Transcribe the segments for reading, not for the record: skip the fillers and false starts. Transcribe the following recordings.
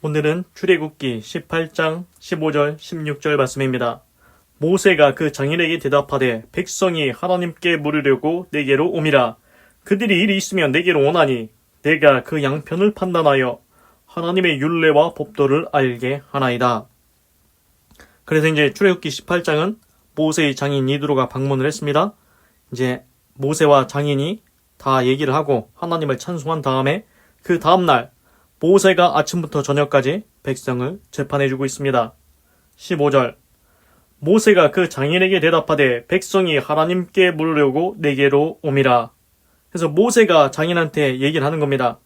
오늘은 출애굽기 18장 15절 16절 말씀입니다. 모세가 그 장인에게 대답하되 백성이 하나님께 물으려고 내게로 오미라. 그들이 일이 있으면 내게로 오나니 내가 그 양편을 판단하여 하나님의 율례와 법도를 알게 하나이다. 그래서 이제 출애굽기 18장은 모세의 장인 이드로가 방문을 했습니다. 이제 모세와 장인이 다 얘기를 하고 하나님을 찬송한 다음에 그 다음날 모세가 아침부터 저녁까지 백성을 재판해주고 있습니다. 15절 모세가 그 장인에게 대답하되 백성이 하나님께 물으려고 내게로 오미라. 그래서 모세가 장인한테 얘기를 하는 겁니다.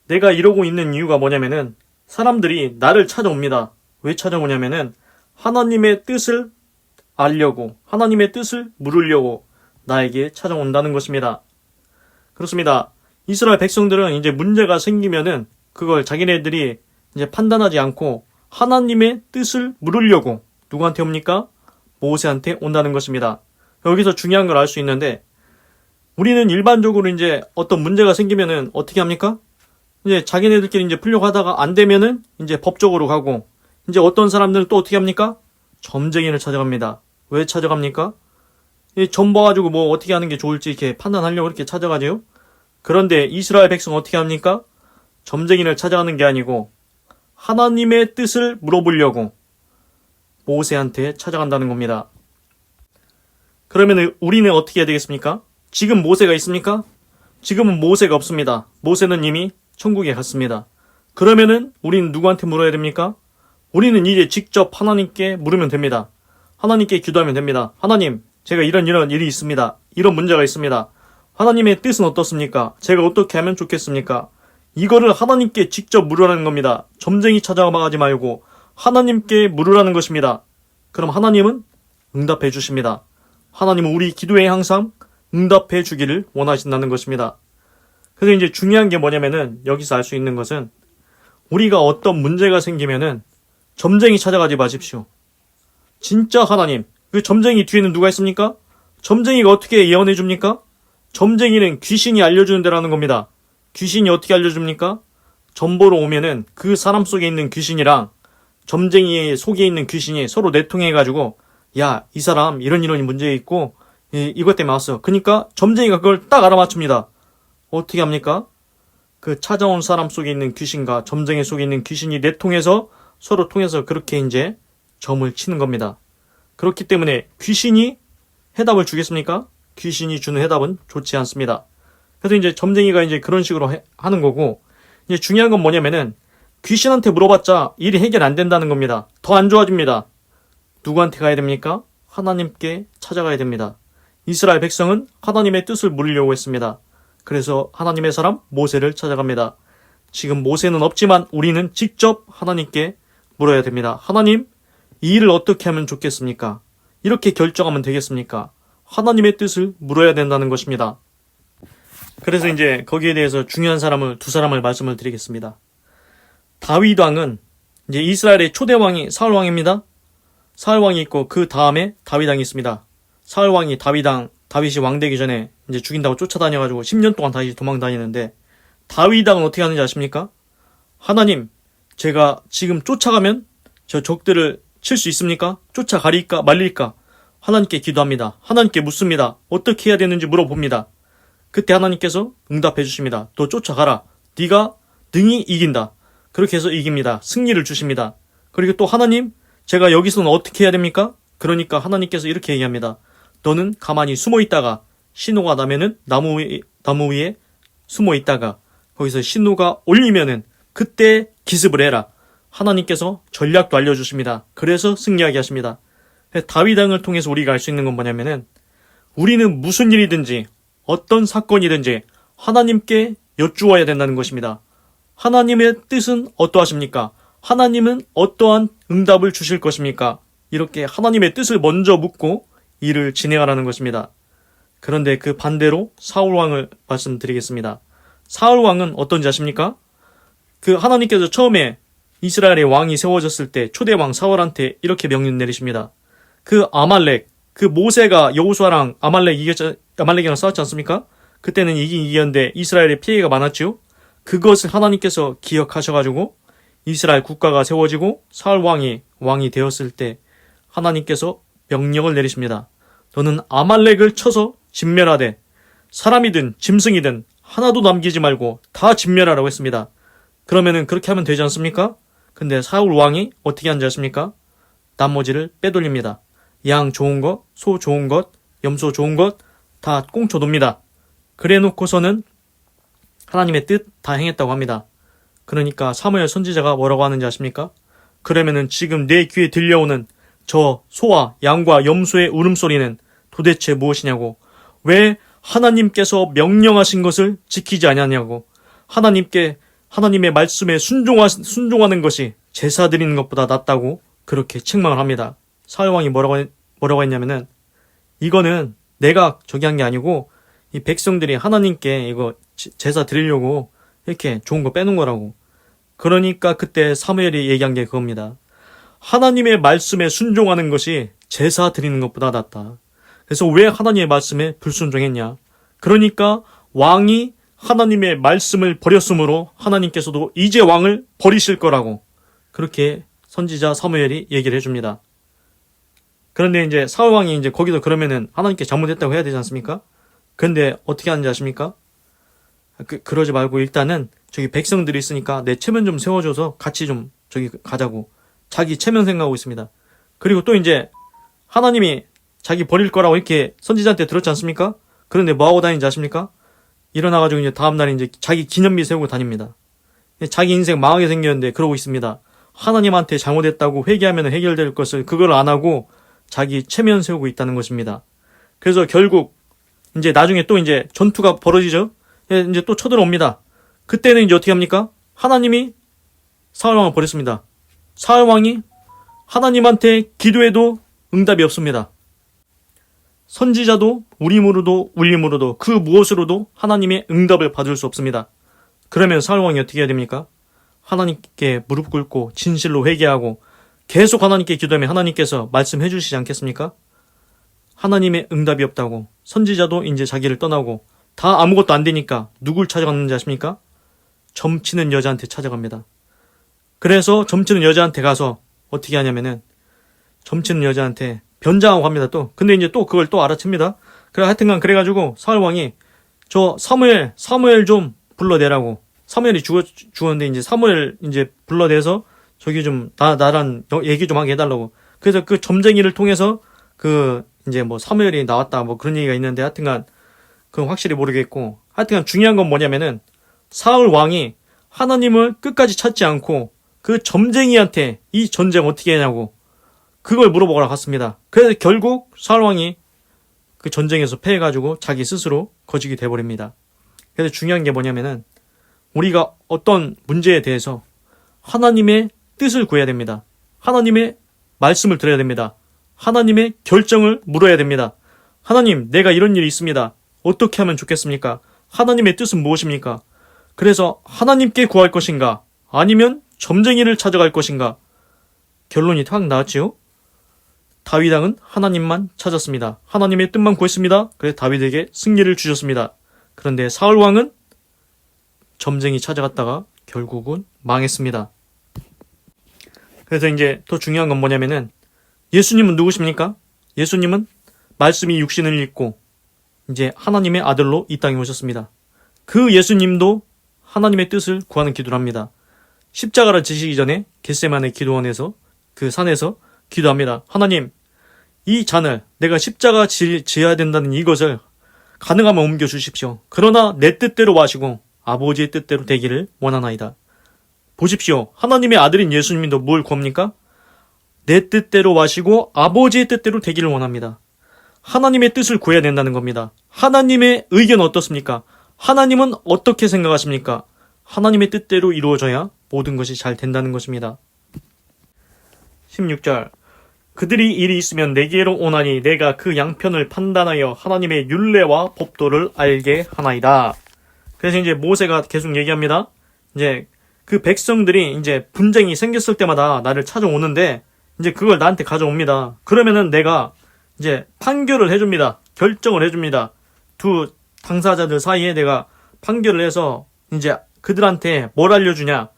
내가 이러고 있는 이유가 뭐냐면은 사람들이 나를 찾아옵니다. 왜 찾아오냐면은 하나님의 뜻을 알려고, 하나님의 뜻을 물으려고 나에게 찾아온다는 것입니다. 그렇습니다. 이스라엘 백성들은 이제 문제가 생기면은 그걸 자기네들이 이제 판단하지 않고 하나님의 뜻을 물으려고 누구한테 옵니까? 모세한테 온다는 것입니다. 여기서 중요한 걸 알 수 있는데 우리는 일반적으로 이제 어떤 문제가 생기면은 어떻게 합니까? 이제 자기네들끼리 이제 풀려고 하다가 안 되면은 이제 법적으로 가고 이제 어떤 사람들은 또 어떻게 합니까? 점쟁이를 찾아갑니다. 왜 찾아갑니까? 이 점 봐가지고 뭐 어떻게 하는 게 좋을지 이렇게 판단하려고 이렇게 찾아가죠. 그런데 이스라엘 백성은 어떻게 합니까? 점쟁이를 찾아가는 게 아니고 하나님의 뜻을 물어보려고 모세한테 찾아간다는 겁니다. 그러면 우리는 어떻게 해야 되겠습니까? 지금 모세가 있습니까? 지금은 모세가 없습니다. 모세는 이미 천국에 갔습니다. 그러면은 우리는 누구한테 물어야 됩니까? 우리는 이제 직접 하나님께 물으면 됩니다. 하나님께 기도하면 됩니다. 하나님, 제가 이런 일이 있습니다. 이런 문제가 있습니다. 하나님의 뜻은 어떻습니까? 제가 어떻게 하면 좋겠습니까? 이거를 하나님께 직접 물으라는 겁니다. 점쟁이 찾아가지 말고 하나님께 물으라는 것입니다. 그럼 하나님은 응답해 주십니다. 하나님은 우리 기도에 항상 응답해 주기를 원하신다는 것입니다. 그래서 이제 중요한 게 뭐냐면은 여기서 알 수 있는 것은 우리가 어떤 문제가 생기면은 점쟁이 찾아가지 마십시오. 진짜 하나님, 그 점쟁이 뒤에는 누가 있습니까? 점쟁이가 어떻게 예언해 줍니까? 점쟁이는 귀신이 알려주는 데라는 겁니다. 귀신이 어떻게 알려줍니까? 점 보러 오면은 그 사람 속에 있는 귀신이랑 점쟁이의 속에 있는 귀신이 서로 내통해가지고 야, 이 사람 이런 문제 있고 이것 때문에 왔어. 그러니까 점쟁이가 그걸 딱 알아맞춥니다. 어떻게 합니까? 그 찾아온 사람 속에 있는 귀신과 점쟁이 속에 있는 귀신이 내통해서 서로 통해서 그렇게 이제 점을 치는 겁니다. 그렇기 때문에 귀신이 해답을 주겠습니까? 귀신이 주는 해답은 좋지 않습니다. 그래서 이제 점쟁이가 이제 그런 식으로 하는 거고, 이제 중요한 건 뭐냐면은 귀신한테 물어봤자 일이 해결 안 된다는 겁니다. 더 안 좋아집니다. 누구한테 가야 됩니까? 하나님께 찾아가야 됩니다. 이스라엘 백성은 하나님의 뜻을 물으려고 했습니다. 그래서 하나님의 사람 모세를 찾아갑니다. 지금 모세는 없지만 우리는 직접 하나님께 물어야 됩니다. 하나님, 이 일을 어떻게 하면 좋겠습니까? 이렇게 결정하면 되겠습니까? 하나님의 뜻을 물어야 된다는 것입니다. 그래서 이제 거기에 대해서 중요한 두 사람을 말씀을 드리겠습니다. 다윗 왕은 이제 이스라엘의 초대 왕이 사울 왕입니다. 사울 왕이 있고 그 다음에 다윗 왕이 있습니다. 사울 왕이 다윗이 왕 되기 전에 이제 죽인다고 쫓아다녀가지고 10년 동안 다시 도망 다니는데 다윗 왕은 어떻게 하는지 아십니까? 하나님, 제가 지금 쫓아가면 저 적들을 칠 수 있습니까? 쫓아가릴까 말릴까? 하나님께 기도합니다. 하나님께 묻습니다. 어떻게 해야 되는지 물어봅니다. 그때 하나님께서 응답해 주십니다. 너 쫓아가라. 네가 능히 이긴다. 그렇게 해서 이깁니다. 승리를 주십니다. 그리고 또 하나님, 제가 여기서는 어떻게 해야 됩니까? 그러니까 하나님께서 이렇게 얘기합니다. 너는 가만히 숨어 있다가 신호가 나면은 나무 위에 숨어 있다가 거기서 신호가 울리면은 그때 기습을 해라. 하나님께서 전략도 알려주십니다. 그래서 승리하게 하십니다. 다윗 왕을 통해서 우리가 알 수 있는 건 뭐냐면은 우리는 무슨 일이든지 어떤 사건이든지 하나님께 여쭈어야 된다는 것입니다. 하나님의 뜻은 어떠하십니까? 하나님은 어떠한 응답을 주실 것입니까? 이렇게 하나님의 뜻을 먼저 묻고 일을 진행하라는 것입니다. 그런데 그 반대로 사울 왕을 말씀드리겠습니다. 사울 왕은 어떤지 아십니까? 그 하나님께서 처음에 이스라엘의 왕이 세워졌을 때 초대 왕 사울한테 이렇게 명령 내리십니다. 그 아말렉, 그 모세가 여호수아랑 아말렉이랑 싸웠지 않습니까? 그때는 이겼는데 이스라엘의 피해가 많았죠. 그것을 하나님께서 기억하셔가지고 이스라엘 국가가 세워지고 사울 왕이 되었을 때 하나님께서 명령을 내리십니다. 너는 아말렉을 쳐서 진멸하되 사람이든 짐승이든 하나도 남기지 말고 다 진멸하라고 했습니다. 그러면은 그렇게 하면 되지 않습니까? 근데 사울 왕이 어떻게 한지 아십니까? 나머지를 빼돌립니다. 양 좋은 것, 소 좋은 것, 염소 좋은 것 다 꽁쳐 놉니다. 그래 놓고서는 하나님의 뜻 다 행했다고 합니다. 그러니까 사무엘 선지자가 뭐라고 하는지 아십니까? 그러면은 지금 내 귀에 들려오는 저 소와 양과 염소의 울음소리는 도대체 무엇이냐고, 왜 하나님께서 명령하신 것을 지키지 아니하냐고, 하나님의 말씀에 순종하는 것이 제사 드리는 것보다 낫다고 그렇게 책망을 합니다. 사울왕이 뭐라고 했냐면은, 이거는 내가 저기 한 게 아니고 이 백성들이 하나님께 이거 제사 드리려고 이렇게 좋은 거 빼놓은 거라고. 그러니까 그때 사무엘이 얘기한 게 그겁니다. 하나님의 말씀에 순종하는 것이 제사 드리는 것보다 낫다. 그래서 왜 하나님의 말씀에 불순종했냐? 그러니까 왕이 하나님의 말씀을 버렸으므로 하나님께서도 이제 왕을 버리실 거라고 그렇게 선지자 사무엘이 얘기를 해줍니다. 그런데 이제 사울 왕이 이제 거기서 그러면은 하나님께 잘못했다고 해야 되지 않습니까? 근데 어떻게 하는지 아십니까? 그러지 말고 일단은 저기 백성들이 있으니까 내 체면 좀 세워줘서 같이 좀 저기 가자고 자기 체면 생각하고 있습니다. 그리고 또 이제 하나님이 자기 버릴 거라고 이렇게 선지자한테 들었지 않습니까? 그런데 뭐 하고 다니는지 아십니까? 일어나가지고 이제 다음날에 이제 자기 기념비 세우고 다닙니다. 자기 인생 망하게 생겼는데 그러고 있습니다. 하나님한테 잘못했다고 회개하면 해결될 것을 그걸 안 하고 자기 체면 세우고 있다는 것입니다. 그래서 결국 이제 나중에 또 이제 전투가 벌어지죠. 이제 또 쳐들어옵니다. 그때는 이제 어떻게 합니까? 하나님이 사울왕을 버렸습니다. 사울왕이 하나님한테 기도해도 응답이 없습니다. 선지자도 우림으로도 울림으로도 그 무엇으로도 하나님의 응답을 받을 수 없습니다. 그러면 사울왕이 어떻게 해야 됩니까? 하나님께 무릎 꿇고 진실로 회개하고 계속 하나님께 기도하면 하나님께서 말씀해 주시지 않겠습니까? 하나님의 응답이 없다고 선지자도 이제 자기를 떠나고 다 아무것도 안 되니까 누굴 찾아갔는지 아십니까? 점치는 여자한테 찾아갑니다. 그래서 점치는 여자한테 가서 어떻게 하냐면은 점치는 여자한테 변장하고 갑니다 또. 근데 이제 또 그걸 또 알아챕니다. 그래 하여튼간 그래가지고 사울왕이 저 사무엘 좀 불러내라고. 사무엘이 죽었는데 이제 사무엘 이제 불러내서 저기 좀 나랑 얘기 좀 하게 해달라고. 그래서 그 점쟁이를 통해서 그 이제 뭐 사무엘이 나왔다 뭐 그런 얘기가 있는데 하여튼간 그건 확실히 모르겠고, 하여튼간 중요한 건 뭐냐면은 사울 왕이 하나님을 끝까지 찾지 않고 그 점쟁이한테 이 전쟁 어떻게 하냐고 그걸 물어보러 갔습니다. 그래서 결국 사울 왕이 그 전쟁에서 패해가지고 자기 스스로 거지게 돼버립니다. 그래서 중요한 게 뭐냐면은 우리가 어떤 문제에 대해서 하나님의 뜻을 구해야 됩니다. 하나님의 말씀을 들어야 됩니다. 하나님의 결정을 물어야 됩니다. 하나님, 내가 이런 일이 있습니다. 어떻게 하면 좋겠습니까? 하나님의 뜻은 무엇입니까? 그래서 하나님께 구할 것인가? 아니면 점쟁이를 찾아갈 것인가? 결론이 탁 나왔지요? 다윗 왕은 하나님만 찾았습니다. 하나님의 뜻만 구했습니다. 그래서 다윗에게 승리를 주셨습니다. 그런데 사울 왕은 점쟁이 찾아갔다가 결국은 망했습니다. 그래서 이제 더 중요한 건 뭐냐면은 예수님은 누구십니까? 예수님은 말씀이 육신을 입고 이제 하나님의 아들로 이 땅에 오셨습니다. 그 예수님도 하나님의 뜻을 구하는 기도를 합니다. 십자가를 지시기 전에 겟세마네 기도원에서 그 산에서 기도합니다. 하나님, 이 잔을 내가 십자가 지어야 된다는 이것을 가능하면 옮겨주십시오. 그러나 내 뜻대로 마시고 아버지의 뜻대로 되기를 원하나이다. 보십시오. 하나님의 아들인 예수님도 뭘 구합니까? 내 뜻대로 마시고 아버지의 뜻대로 되기를 원합니다. 하나님의 뜻을 구해야 된다는 겁니다. 하나님의 의견은 어떻습니까? 하나님은 어떻게 생각하십니까? 하나님의 뜻대로 이루어져야 모든 것이 잘 된다는 것입니다. 16절 그들이 일이 있으면 내게로 오나니 내가 그 양편을 판단하여 하나님의 율례와 법도를 알게 하나이다. 그래서 이제 모세가 계속 얘기합니다. 이제 그 백성들이 이제 분쟁이 생겼을 때마다 나를 찾아오는데 이제 그걸 나한테 가져옵니다. 그러면은 내가 이제 판결을 해줍니다. 결정을 해줍니다. 두 당사자들 사이에 내가 판결을 해서 이제 그들한테 뭘 알려주냐?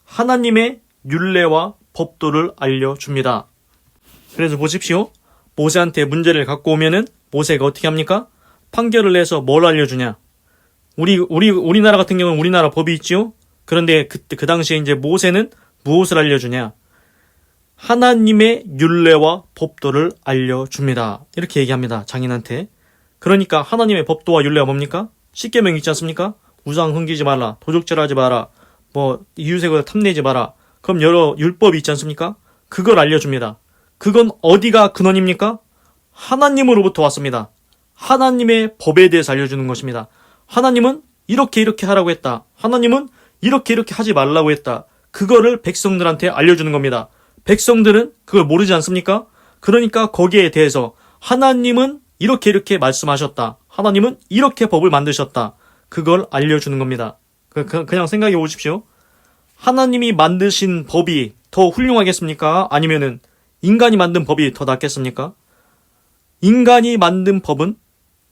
하나님의 율례와 법도를 알려줍니다. 그래서 보십시오. 모세한테 문제를 갖고 오면은 모세가 어떻게 합니까? 판결을 내서 뭘 알려주냐? 우리나라 같은 경우는 우리나라 법이 있지요? 그런데 그 당시에 이제 모세는 무엇을 알려주냐? 하나님의 율례와 법도를 알려줍니다. 이렇게 얘기합니다. 장인한테. 그러니까 하나님의 법도와 율례가 뭡니까? 십계명 있지 않습니까? 우상 흥기지 말라, 도적질하지 마라, 이웃의 탐내지 마라. 그럼 여러 율법이 있지 않습니까? 그걸 알려줍니다. 그건 어디가 근원입니까? 하나님으로부터 왔습니다. 하나님의 법에 대해서 알려주는 것입니다. 하나님은 이렇게 하라고 했다. 하나님은 이렇게 하지 말라고 했다. 그거를 백성들한테 알려주는 겁니다. 백성들은 그걸 모르지 않습니까? 그러니까 거기에 대해서 하나님은 이렇게 말씀하셨다. 하나님은 이렇게 법을 만드셨다. 그걸 알려주는 겁니다. 그냥 생각해 보십시오. 하나님이 만드신 법이 더 훌륭하겠습니까? 아니면은 인간이 만든 법이 더 낫겠습니까? 인간이 만든 법은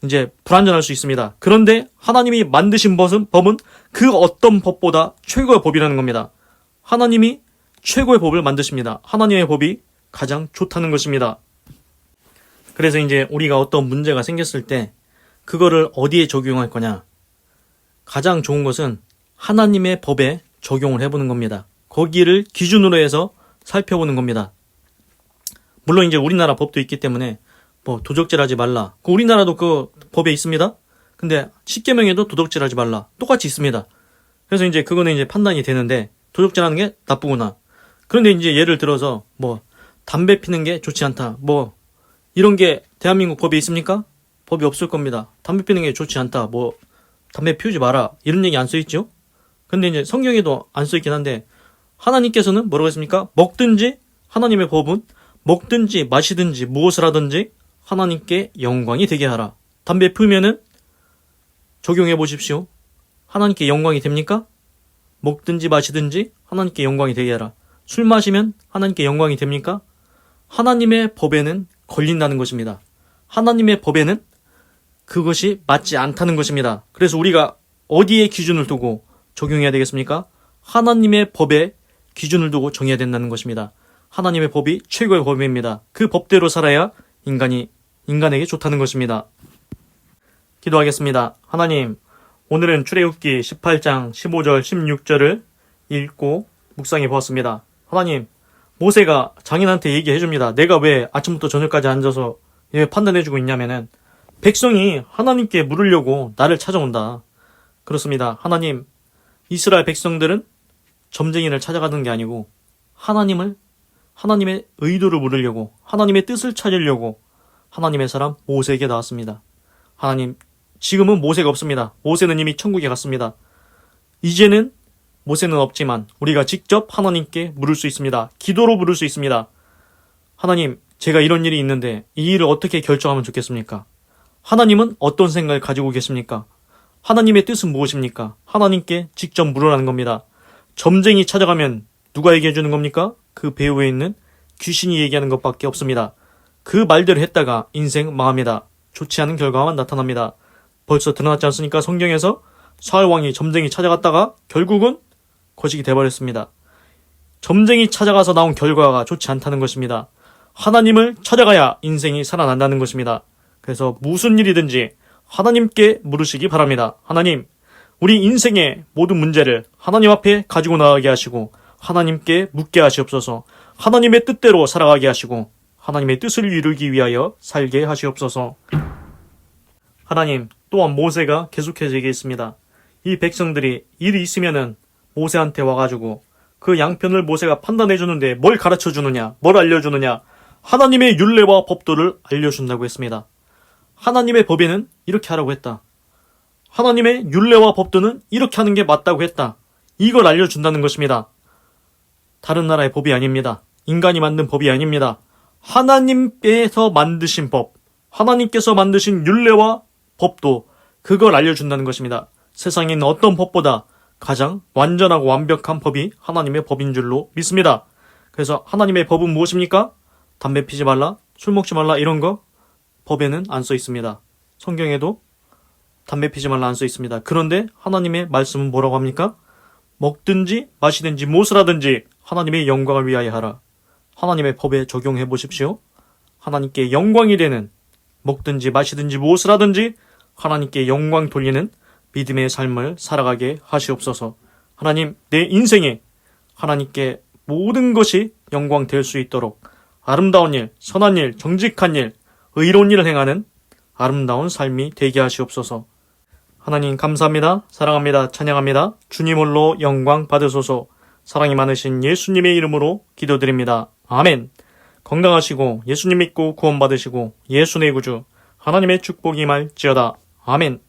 이제 불완전할 수 있습니다. 그런데 하나님이 만드신 법은 그 어떤 법보다 최고의 법이라는 겁니다. 하나님이 최고의 법을 만드십니다. 하나님의 법이 가장 좋다는 것입니다. 그래서 이제 우리가 어떤 문제가 생겼을 때 그거를 어디에 적용할 거냐? 가장 좋은 것은 하나님의 법에 적용을 해보는 겁니다. 거기를 기준으로 해서 살펴보는 겁니다. 물론 이제 우리나라 법도 있기 때문에 도적질하지 말라. 우리나라도 그 법에 있습니다. 근데 십계명에도 도적질하지 말라. 똑같이 있습니다. 그래서 이제 그거는 이제 판단이 되는데 도적질하는 게 나쁘구나. 그런데 이제 예를 들어서 담배 피는 게 좋지 않다. 이런 게 대한민국 법에 있습니까? 법이 없을 겁니다. 담배 피는 게 좋지 않다. 담배 피우지 마라. 이런 얘기 안 써있죠? 근데 이제 성경에도 안 써있긴 한데 하나님께서는 뭐라고 했습니까? 먹든지 하나님의 법은 먹든지 마시든지 무엇을 하든지 하나님께 영광이 되게 하라. 담배 피우면은 적용해 보십시오. 하나님께 영광이 됩니까? 먹든지 마시든지 하나님께 영광이 되게 하라. 술 마시면 하나님께 영광이 됩니까? 하나님의 법에는 걸린다는 것입니다. 하나님의 법에는 그것이 맞지 않다는 것입니다. 그래서 우리가 어디에 기준을 두고 적용해야 되겠습니까? 하나님의 법에 기준을 두고 정해야 된다는 것입니다. 하나님의 법이 최고의 법입니다. 그 법대로 살아야 인간에게 좋다는 것입니다. 기도하겠습니다. 하나님, 오늘은 출애굽기 18장 15절 16절을 읽고 묵상해 보았습니다. 하나님, 모세가 장인한테 얘기해 줍니다. 내가 왜 아침부터 저녁까지 앉아서 왜 판단해주고 있냐면은 백성이 하나님께 물으려고 나를 찾아온다. 그렇습니다. 하나님, 이스라엘 백성들은 점쟁이를 찾아가는 게 아니고 하나님의 의도를 물으려고, 하나님의 뜻을 찾으려고 하나님의 사람 모세에게 나왔습니다. 하나님, 지금은 모세가 없습니다. 모세는 이미 천국에 갔습니다. 이제는 모세는 없지만 우리가 직접 하나님께 물을 수 있습니다. 기도로 물을 수 있습니다. 하나님, 제가 이런 일이 있는데 이 일을 어떻게 결정하면 좋겠습니까? 하나님은 어떤 생각을 가지고 계십니까? 하나님의 뜻은 무엇입니까? 하나님께 직접 물으라는 겁니다. 점쟁이 찾아가면 누가 얘기해 주는 겁니까? 그 배후에 있는 귀신이 얘기하는 것밖에 없습니다. 그 말대로 했다가 인생 망합니다. 좋지 않은 결과만 나타납니다. 벌써 드러났지 않습니까? 성경에서 사울왕이 점쟁이 찾아갔다가 결국은 거식이 돼버렸습니다. 점쟁이 찾아가서 나온 결과가 좋지 않다는 것입니다. 하나님을 찾아가야 인생이 살아난다는 것입니다. 그래서 무슨 일이든지 하나님께 물으시기 바랍니다. 하나님, 우리 인생의 모든 문제를 하나님 앞에 가지고 나가게 하시고 하나님께 묻게 하시옵소서. 하나님의 뜻대로 살아가게 하시고 하나님의 뜻을 이루기 위하여 살게 하시옵소서. 하나님, 또한 모세가 계속해서 얘기했습니다. 이 백성들이 일이 있으면은 모세한테 와가지고 그 양편을 모세가 판단해주는데 뭘 가르쳐주느냐, 뭘 알려주느냐, 하나님의 율례와 법도를 알려준다고 했습니다. 하나님의 법에는 이렇게 하라고 했다. 하나님의 율례와 법도는 이렇게 하는 게 맞다고 했다. 이걸 알려준다는 것입니다. 다른 나라의 법이 아닙니다. 인간이 만든 법이 아닙니다. 하나님께서 만드신 법, 하나님께서 만드신 율례와 법도 그걸 알려준다는 것입니다. 세상에 있는 어떤 법보다 가장 완전하고 완벽한 법이 하나님의 법인 줄로 믿습니다. 그래서 하나님의 법은 무엇입니까? 담배 피지 말라, 술 먹지 말라 이런 거 법에는 안 써 있습니다. 성경에도 담배 피지 말라 안 써 있습니다. 그런데 하나님의 말씀은 뭐라고 합니까? 먹든지 마시든지 무엇을 하든지 하나님의 영광을 위하여 하라. 하나님의 법에 적용해 보십시오. 하나님께 영광이 되는, 먹든지 마시든지 무엇을 하든지 하나님께 영광 돌리는 믿음의 삶을 살아가게 하시옵소서. 하나님, 내 인생에 하나님께 모든 것이 영광 될 수 있도록 아름다운 일, 선한 일, 정직한 일, 의로운 일을 행하는 아름다운 삶이 되게 하시옵소서. 하나님 감사합니다. 사랑합니다. 찬양합니다. 주님 홀로 영광 받으소서. 사랑이 많으신 예수님의 이름으로 기도드립니다. 아멘. 건강하시고 예수님 믿고 구원받으시고 예수 내 구주 하나님의 축복이 임할지어다. 아멘.